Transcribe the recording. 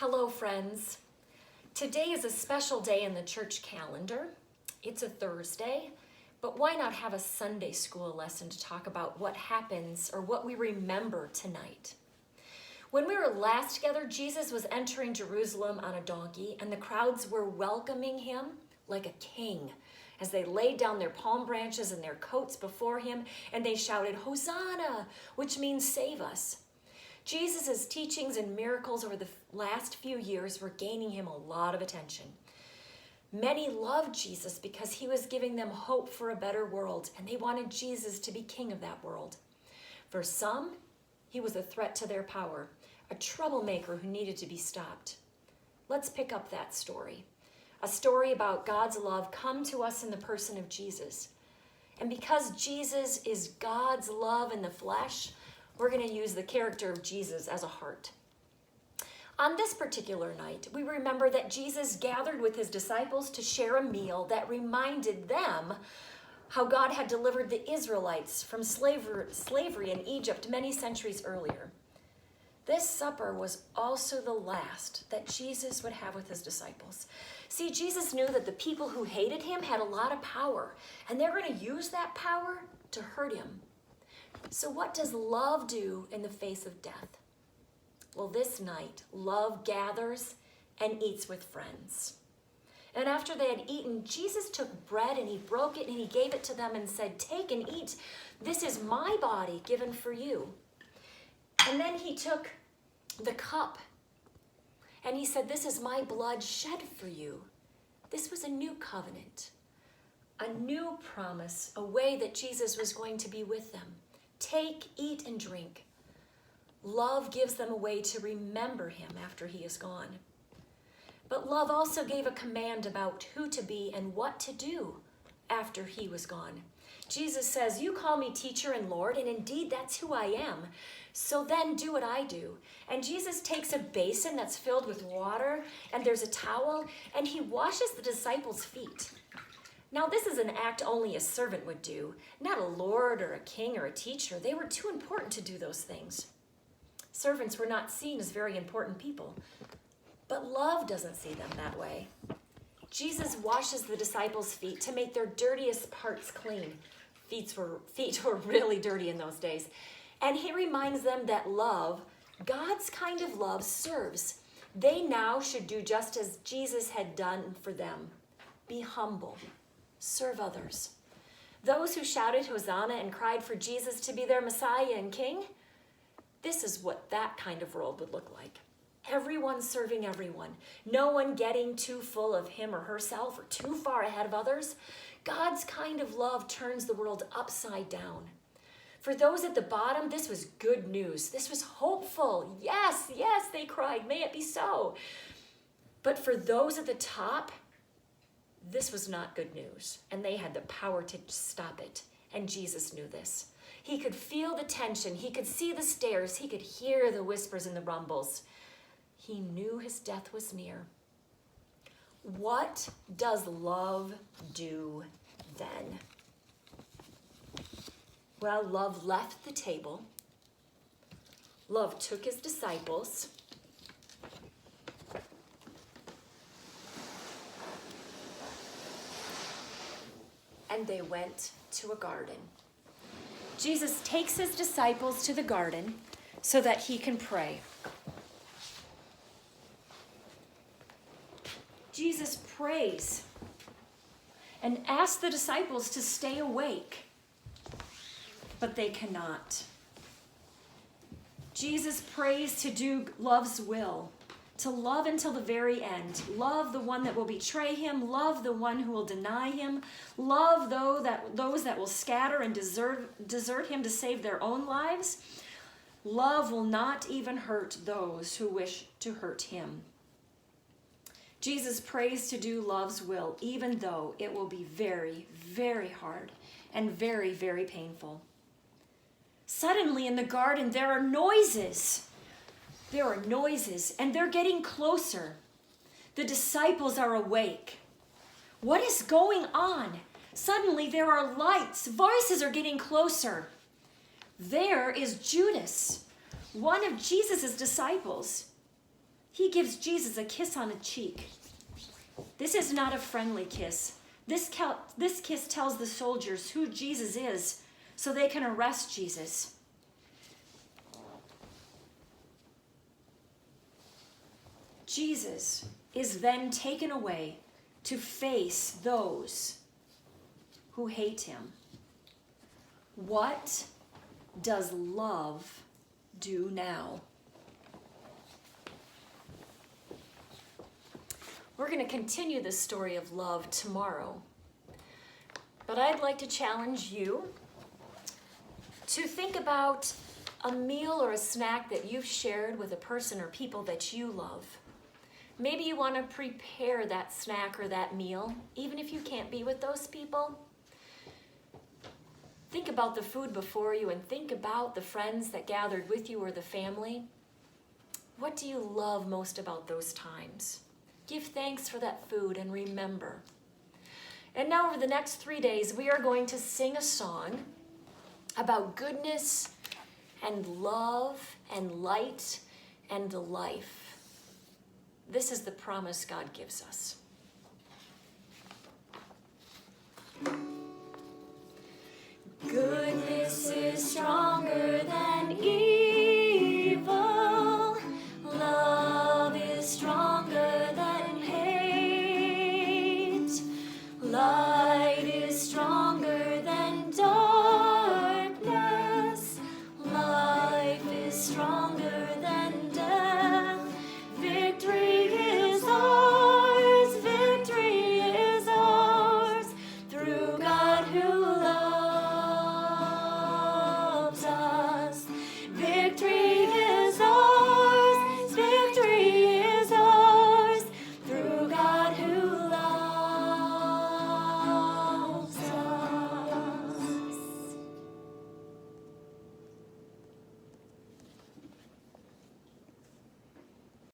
Hello, friends. Today is a special day in the church calendar. It's a Thursday, but why not have a Sunday school lesson to talk about what happens or what we remember tonight? When we were last together, Jesus was entering Jerusalem on a donkey, and the crowds were welcoming him like a king as they laid down their palm branches and their coats before him, and they shouted, "Hosanna," which means save us. Jesus' teachings and miracles over the last few years were gaining him a lot of attention. Many loved Jesus because he was giving them hope for a better world, and they wanted Jesus to be king of that world. For some, he was a threat to their power, a troublemaker who needed to be stopped. Let's pick up that story. A story about God's love come to us in the person of Jesus. And because Jesus is God's love in the flesh, we're going to use the character of Jesus as a heart. On this particular night, we remember that Jesus gathered with his disciples to share a meal that reminded them how God had delivered the Israelites from slavery in Egypt many centuries earlier. This supper was also the last that Jesus would have with his disciples. See, Jesus knew that the people who hated him had a lot of power, and they're going to use that power to hurt him. So what does love do in the face of death? Well, this night, love gathers and eats with friends. And after they had eaten, Jesus took bread and he broke it and he gave it to them and said, "Take and eat. This is my body given for you." And then he took the cup and he said, "This is my blood shed for you." This was a new covenant, a new promise, a way that Jesus was going to be with them. Take, eat, and drink. Love gives them a way to remember him after he is gone. But love also gave a command about who to be and what to do after he was gone. Jesus says, "You call me teacher and Lord, and indeed that's who I am. So then do what I do." And Jesus takes a basin that's filled with water, and there's a towel, and he washes the disciples' feet. Now, this is an act only a servant would do, not a lord or a king or a teacher. They were too important to do those things. Servants were not seen as very important people, but love doesn't see them that way. Jesus washes the disciples' feet to make their dirtiest parts clean. Feet were really dirty in those days. And he reminds them that love, God's kind of love, serves. They now should do just as Jesus had done for them. Be humble. Serve others. Those who shouted Hosanna and cried for Jesus to be their Messiah and King, this is what that kind of world would look like. Everyone serving everyone. No one getting too full of him or herself or too far ahead of others. God's kind of love turns the world upside down. For those at the bottom, this was good news. This was hopeful. Yes, yes, they cried. May it be so. But for those at the top, this was not good news, and they had the power to stop it, and Jesus knew this. He could feel the tension, he could see the stares, he could hear the whispers and the rumbles. He knew his death was near. What does love do then? Well, love left the table. Love took his disciples. And they went to a garden. Jesus takes his disciples to the garden so that he can pray. Jesus prays and asks the disciples to stay awake, but they cannot. Jesus prays to do love's will, to love until the very end. Love the one that will betray him. Love the one who will deny him. Love those that will scatter and desert him to save their own lives. Love will not even hurt those who wish to hurt him. Jesus prays to do love's will, even though it will be very, very hard and very, very painful. Suddenly in the garden, there are noises. There are noises, and they're getting closer. The disciples are awake. What is going on? Suddenly there are lights. Voices are getting closer. There is Judas, one of Jesus' disciples. He gives Jesus a kiss on the cheek. This is not a friendly kiss. This kiss tells the soldiers who Jesus is so they can arrest Jesus. Jesus is then taken away to face those who hate him. What does love do now? We're going to continue this story of love tomorrow. But I'd like to challenge you to think about a meal or a snack that you've shared with a person or people that you love. Maybe you want to prepare that snack or that meal, even if you can't be with those people. Think about the food before you and think about the friends that gathered with you or the family. What do you love most about those times? Give thanks for that food and remember. And now over the next 3 days, we are going to sing a song about goodness and love and light and life. This is the promise God gives us. Goodness is stronger than evil.